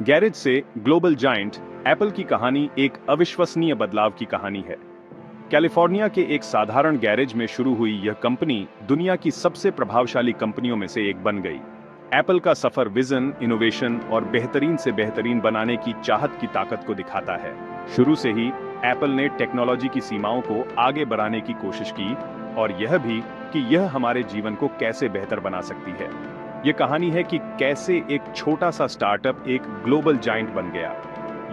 Garage से global giant Apple की कहानी एक अविश्वसनीय बदलाव की कहानी है। कैलिफोर्निया के एक साधारण गैरेज में शुरू हुई यह कंपनी दुनिया की सबसे प्रभावशाली कंपनियों में से एक बन गई। एप्पल का सफर विजन, इनोवेशन और बेहतरीन से बेहतरीन बनाने की चाहत की ताकत को दिखाता है। शुरू से ही एप्पल ने टेक्नोलॉजी की सीमाओं को आगे बढ़ाने की कोशिश की और यह भी कि यह हमारे जीवन को कैसे बेहतर बना सकती है। यह कहानी है कि कैसे एक छोटा सा स्टार्टअप एक ग्लोबल जायंट बन गया।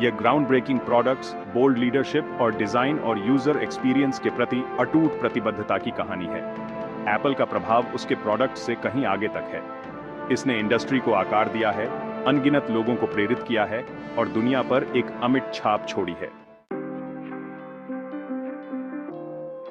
यह ground breaking products, bold leadership और डिजाइन और यूजर एक्सपीरियंस के प्रति अटूट प्रतिबद्धता की कहानी है। एप्पल का प्रभाव उसके प्रोडक्ट से कहीं आगे तक है। इसने इंडस्ट्री को आकार दिया है, अनगिनत लोगों को प्रेरित किया है और दुनिया पर एक अमिट छाप छोड़ी है।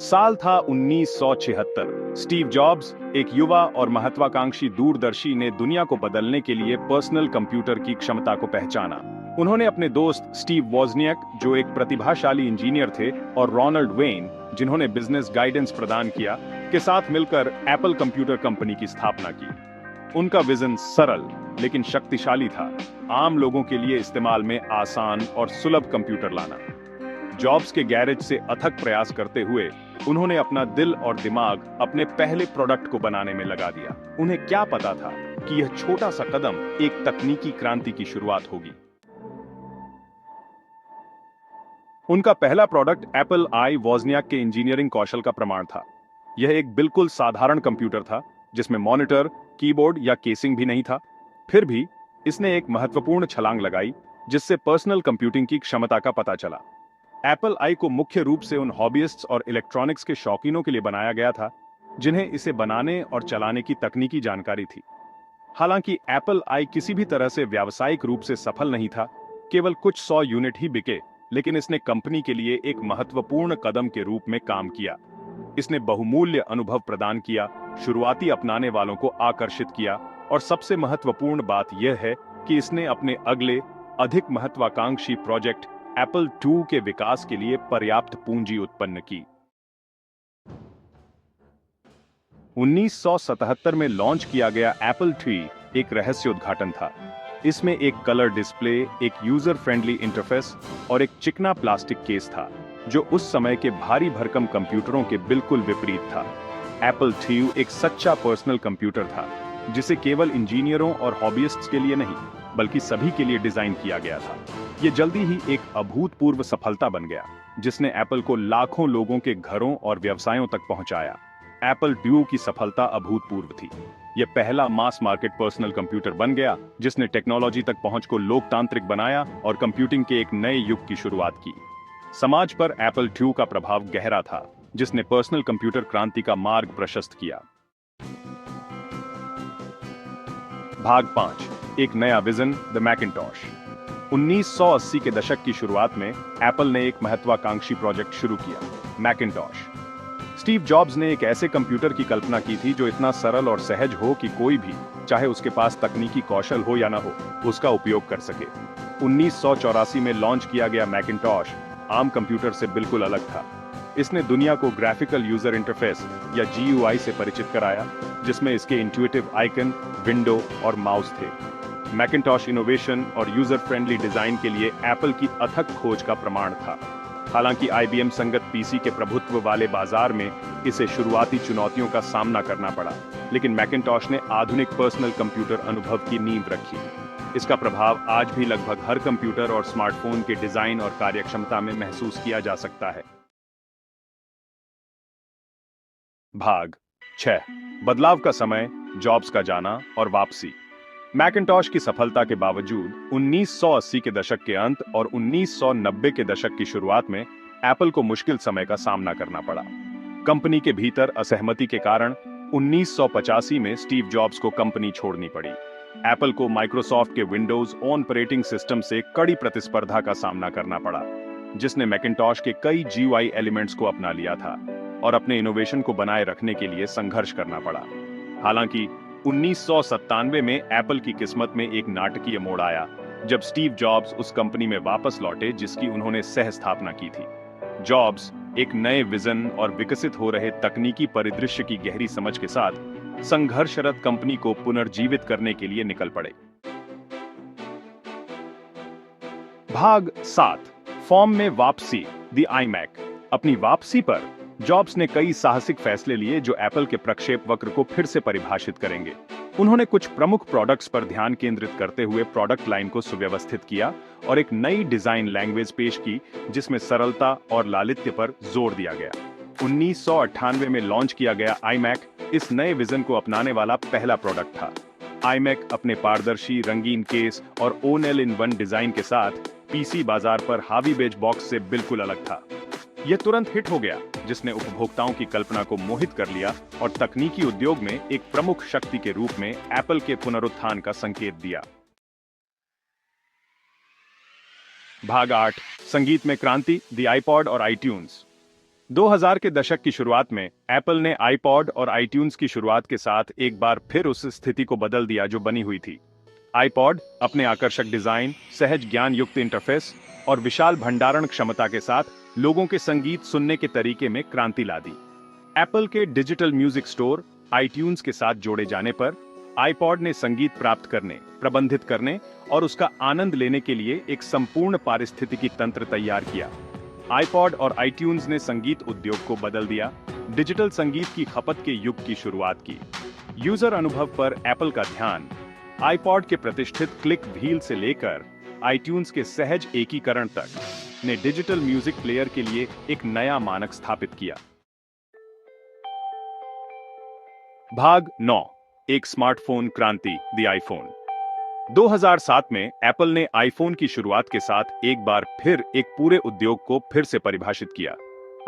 साल था 1976। स्टीव जॉब्स, एक युवा और महत्वाकांक्षी दूरदर्शी, ने दुनिया को बदलने के लिए पर्सनल कंप्यूटर की क्षमता को पहचाना। उन्होंने अपने दोस्त स्टीव वोज़नियाक, जो एक प्रतिभाशाली इंजीनियर थे, और रोनाल्ड वेन, जिन्होंने बिजनेस गाइडेंस प्रदान किया, के साथ मिलकर एप्पल कंप्यूटर कंपनी की स्थापना की। उनका विजन सरल लेकिन शक्तिशाली था, आम लोगों के लिए इस्तेमाल में आसान और सुलभ कंप्यूटर लाना। जॉब्स के गैरेज से अथक प्रयास करते हुए उन्होंने अपना दिल और दिमाग अपने पहले प्रोडक्ट को बनाने में लगा दिया। उन्हें क्या पता था कि यह छोटा सा कदम एक तकनीकी क्रांति की शुरुआत होगी। उनका पहला प्रोडक्ट एप्पल आई वोज़नियाक के इंजीनियरिंग कौशल का प्रमाण था। यह एक बिल्कुल साधारण कंप्यूटर था जिसमें मॉनिटर, कीबोर्ड या केसिंग भी नहीं था। फिर भी इसने एक महत्वपूर्ण छलांग लगाई जिससे पर्सनल कंप्यूटिंग की क्षमता का पता चला। एप्पल आई को मुख्य रूप से उन हॉबियस्ट्स और इलेक्ट्रॉनिक्स के शौकीनों के लिए बनाया गया था जिन्हें इसे बनाने और चलाने की तकनीकी जानकारी थी। हालांकि एप्पल आई किसी भी तरह से व्यावसायिक रूप से सफल नहीं था, केवल कुछ 100 यूनिट ही बिके, लेकिन इसने कंपनी के लिए एक महत्वपूर्ण कदम के रूप में काम किया। इसने बहुमूल्य अनुभव प्रदान किया, शुरुआती अपनाने वालों को आकर्षित किया और सबसे महत्वपूर्ण बात यह है कि इसने अपने अगले अधिक महत्वाकांक्षी प्रोजेक्ट एप्पल II के विकास के लिए पर्याप्त पूंजी उत्पन्न की। 1977 में लॉन्च किया गया एप्पल III एक रहस्य उद्घाटन था। इसमें एक कलर डिस्प्ले, एक यूजर फ्रेंडली इंटरफेस और एक चिकना प्लास्टिक केस था, जो उस समय के भारी भरकम कंप्यूटरों के बिल्कुल विपरीत था। एप्पल II एक सच्चा पर्सनल कंप्यूटर था, जिसे केवल इंजीनियरों और हॉबियस्ट्स के लिए नहीं, बल्कि सभी के लिए डिजाइन किया गया था। यह जल्दी ही एक अभूतपूर्व सफलता बन गया, जिसने एप्पल को लाखों लोगों के घरों और व्यवसायों तक पहुंचाया। एप्पल II की सफलता अभूतपूर्व थी। यह पहला मास मार्केट पर्सनल कंप्यूटर बन गया जिसने टेक्नोलॉजी तक पहुंच को लोकतांत्रिक बनाया और कंप्यूटिंग के एक नए युग की शुरुआत की। समाज पर एप्पल II का प्रभाव गहरा था, जिसने पर्सनल कंप्यूटर क्रांति का मार्ग प्रशस्त किया। भाग 5, एक नया विजन, द मैकिंटॉश। 1980 के दशक की शुरुआत में एप्पल ने एक महत्वाकांक्षी प्रोजेक्ट शुरू किया, मैकिंटॉश। स्टीव जॉब्स ने एक ऐसे कंप्यूटर की कल्पना की थी जो इतना सरल और सहज हो कि कोई भी, चाहे उसके पास तकनीकी कौशल हो या ना हो, उसका उपयोग कर सके। 1984 में लॉन्च किया गया मैकिंटॉश आम कंप्यूटर से बिल्कुल अलग था। इसने दुनिया को ग्राफिकल यूजर इंटरफेस या GUI से परिचित कराया, जिसमें इसके इंट्यूटिव आइकन, विंडो और माउस थे। मैकिंटॉश इनोवेशन और यूजर फ्रेंडली डिजाइन के लिए एप्पल की अथक खोज का प्रमाण था। हालांकि IBM संगत PC के प्रभुत्व वाले बाजार में इसे शुरुआती चुनौतियों का सामना करना पड़ा, लेकिन मैकिंटॉश ने आधुनिक पर्सनल कंप्यूटर अनुभव की नींव रखी। इसका प्रभाव आज भी लगभग हर कंप्यूटर और स्मार्टफोन के डिजाइन और कार्यक्षमता में महसूस किया जा सकता है। भाग 6, बदलाव का समय, जॉब्स का जाना और वापसी। मैकिंटॉश की सफलता के बावजूद 1980 के दशक के अंत और 1990 के दशक की शुरुआत में एप्पल को मुश्किल समय का सामना करना पड़ा। कंपनी के भीतर असहमति के कारण 1985 में स्टीव जॉब्स को कंपनी छोड़नी पड़ी। एप्पल को माइक्रोसॉफ्ट के विंडोज ऑपरेटिंग सिस्टम से कड़ी प्रतिस्पर्धा का सामना करना पड़ा, जिसने मैकिंटॉश के कई GUI एलिमेंट्स को अपना लिया था और अपने इनोवेशन को बनाए रखने के लिए संघर्ष करना पड़ा। हालांकि 1997 में एप्पल की किस्मत में एक नाटकीय मोड़ आया, जब स्टीव जॉब्स उस कंपनी में वापस लौटे जिसकी उन्होंने सह स्थापना की थी। जॉब्स एक नए विजन और विकसित हो रहे तकनीकी परिदृश्य की गहरी समझ के साथ संघर्षरत कंपनी को पुनर्जीवित करने के लिए निकल पड़े। भाग 7, फॉर्म में वापसी, द iMac। अपनी वापसी पर जॉब्स ने कई साहसिक फैसले लिए जो एप्पल के प्रक्षेप वक्र को फिर से परिभाषित करेंगे। उन्होंने कुछ प्रमुख प्रोडक्ट्स पर ध्यान केंद्रित करते हुए प्रोडक्ट लाइन को सुव्यवस्थित किया और एक नई डिजाइन लैंग्वेज पेश की जिसमें सरलता और लालित्य पर जोर दिया गया। 1998 में लॉन्च किया गया iMac इस नए विजन को अपनाने वाला पहला प्रोडक्ट था। iMac अपने पारदर्शी रंगीन केस और all-in-one डिजाइन के साथ पीसी बाजार पर हावी बेज बॉक्स से बिल्कुल अलग था। यह तुरंत हिट हो गया, जिसने उपभोक्ताओं की कल्पना को मोहित कर लिया और तकनीकी उद्योग में एक प्रमुख शक्ति के रूप में एप्पल के पुनरुत्थान का संकेत दिया। भाग 8, संगीत में क्रांति, द iPod और iTunes। 2000 के दशक की शुरुआत में एप्पल ने iPod और iTunes की शुरुआत के साथ एक बार फिर उस स्थिति को बदल दिया जो बनी हुई थी। iPod अपने आकर्षक डिजाइन, सहज ज्ञान युक्त इंटरफेस और विशाल भंडारण क्षमता के साथ लोगों के संगीत सुनने के तरीके में क्रांति ला दी। एप्पल के डिजिटल म्यूजिक स्टोर iTunes के साथ जोड़े जाने पर iPod ने संगीत प्राप्त करने, प्रबंधित करने और उसका आनंद लेने के लिए एक संपूर्ण पारिस्थितिकी तंत्र तैयार किया। iPod और iTunes ने संगीत उद्योग को बदल दिया, डिजिटल संगीत की खपत के युग की शुरुआत की। यूजर अनुभव पर एप्पल का ध्यान iPod के प्रतिष्ठित क्लिक व्हील से लेकर iTunes के सहज एकीकरण तक ने डिजिटल म्यूजिक प्लेयर के लिए एक नया मानक स्थापित किया। भाग 9, एक स्मार्टफोन क्रांति, द आईफोन। 2007 में एप्पल ने आईफोन की शुरुआत के साथ एक बार फिर एक पूरे उद्योग को फिर से परिभाषित किया।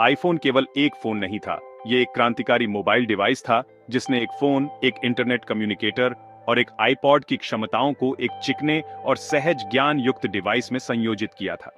आईफोन केवल एक फोन नहीं था, यह एक क्रांतिकारी मोबाइल डिवाइस था जिसने एक फोन, एक इंटरनेट कम्युनिकेटर और एक आईपॉड की क्षमताओं को एक चिकने और सहज ज्ञान युक्त डिवाइस में संयोजित किया था।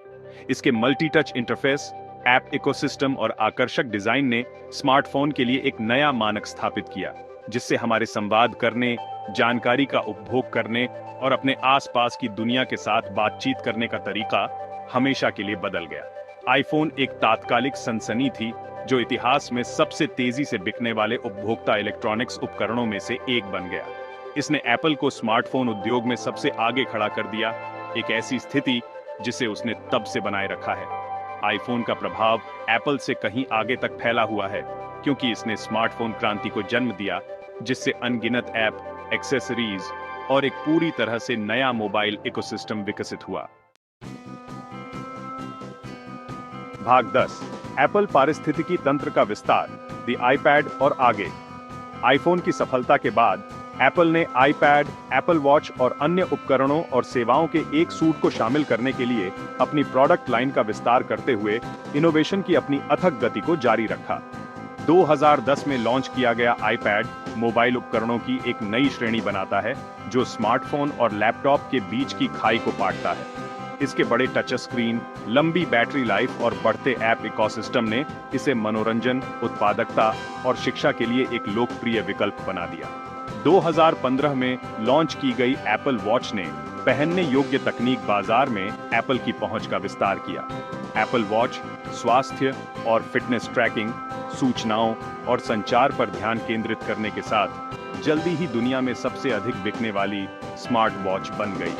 इसके multi touch interface, app ecosystem और आकर्षक डिजाइन ने स्मार्टफोन के लिए एक नया मानक स्थापित किया, जिससे हमारे संवाद करने, जानकारी का उपभोग करने और अपने आसपास की दुनिया के साथ बातचीत करने का तरीका हमेशा के लिए बदल गया। आईफोन एक तात्कालिक सनसनी थी जो इतिहास में सबसे तेजी से बिकने वाले उपभोक्ता इलेक्ट्रॉनिक्स उपकरणों में से एक बन गया। इसने एप्पल को स्मार्टफोन उद्योग में सबसे आगे खड़ा कर दिया, एक ऐसी स्थिति जिसे उसने तब से बनाए रखा है। आईफोन का प्रभाव एप्पल से कहीं आगे तक फैला हुआ है, क्योंकि इसने स्मार्टफोन क्रांति को जन्म दिया, जिससे अनगिनत ऐप, एक्सेसरीज और एक पूरी तरह से नया मोबाइल इकोसिस्टम विकसित हुआ। भाग 10, एप्पल पारिस्थितिकी तंत्र का विस्तार, द आईपैड और आगे। आईफोन की सफलता के बाद एप्पल ने आईपैड, एप्पल वॉच और अन्य उपकरणों और सेवाओं के एक सूट को शामिल करने के लिए अपनी प्रोडक्ट लाइन का विस्तार करते हुए इनोवेशन की अपनी अथक गति को जारी रखा। 2010 में लॉन्च किया गया आईपैड मोबाइल उपकरणों की एक नई श्रेणी बनाता है जो स्मार्टफोन और लैपटॉप के बीच की खाई को पाटता है। इसके बड़े टच स्क्रीन, लंबी बैटरी लाइफ और बढ़ते ऐप इकोसिस्टम ने इसे मनोरंजन, उत्पादकता और शिक्षा के लिए एक लोकप्रिय विकल्प बना दिया। 2015 में लॉन्च की गई एप्पल वॉच ने पहनने योग्य तकनीक बाजार में एप्पल की पहुंच का विस्तार किया। एप्पल वॉच स्वास्थ्य और फिटनेस ट्रैकिंग, सूचनाओं और संचार पर ध्यान केंद्रित करने के साथ जल्दी ही दुनिया में सबसे अधिक बिकने वाली स्मार्ट वॉच बन गई।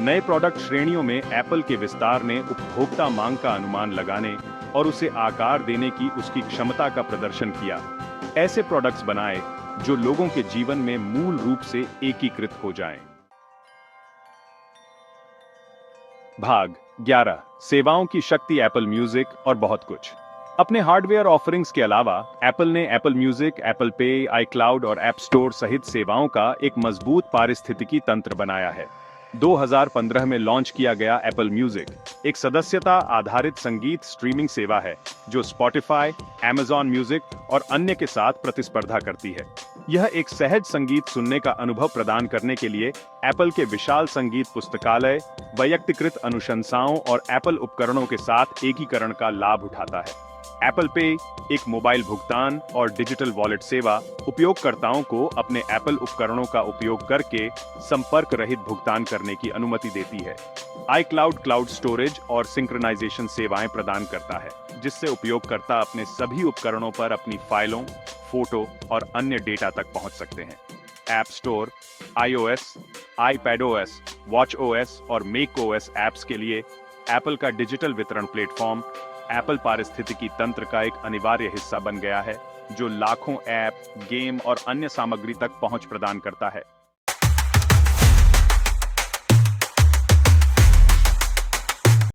नए प्रोडक्ट श्रेणियों में एप्पल के विस्तार ने उपभोक्ता मांग का अनुमान लगाने और उसे आकार देने की उसकी क्षमता का प्रदर्शन किया। ऐसे प्रोडक्ट्स बनाए जो लोगों के जीवन में मूल रूप से एकीकृत हो जाएं। भाग 11, सेवाओं की शक्ति, एप्पल म्यूजिक और बहुत कुछ। अपने हार्डवेयर ऑफरिंग्स के अलावा एप्पल ने एप्पल म्यूजिक, एप्पल पे, आईक्लाउड और ऐप स्टोर सहित सेवाओं का एक मजबूत पारिस्थितिकी तंत्र बनाया है। 2015 में लॉन्च किया गया एप्पल म्यूजिक एक सदस्यता आधारित संगीत स्ट्रीमिंग सेवा है जो स्पॉटिफाई, अमेज़न म्यूजिक और अन्य के साथ प्रतिस्पर्धा करती है। यह एक सहज संगीत सुनने का अनुभव प्रदान करने के लिए एप्पल के विशाल संगीत पुस्तकालय, वैयक्तिकृत अनुशंसाओं और एप्पल उपकरणों के साथ एकीकरण का लाभ उठाता है। एप्पल पे एक मोबाइल भुगतान और डिजिटल वॉलेट सेवा उपयोगकर्ताओं को अपने एप्पल उपकरणों का उपयोग करके संपर्क रहित भुगतान करने की अनुमति देती है। आईक्लाउड क्लाउड स्टोरेज और सिंक्रोनाइजेशन सेवाएं प्रदान करता है, जिससे उपयोगकर्ता अपने सभी उपकरणों पर अपनी फाइलों, फोटो और अन्य डेटा तक पहुंच सकते हैं। App store iOS, iPadOS, watchOS और macOS ऐप्स के लिए एप्पल का डिजिटल वितरण प्लेटफॉर्म एप्पल पारिस्थितिकी तंत्र का एक अनिवार्य हिस्सा बन गया है, जो लाखों ऐप, गेम और अन्य सामग्री तक पहुंच प्रदान करता है।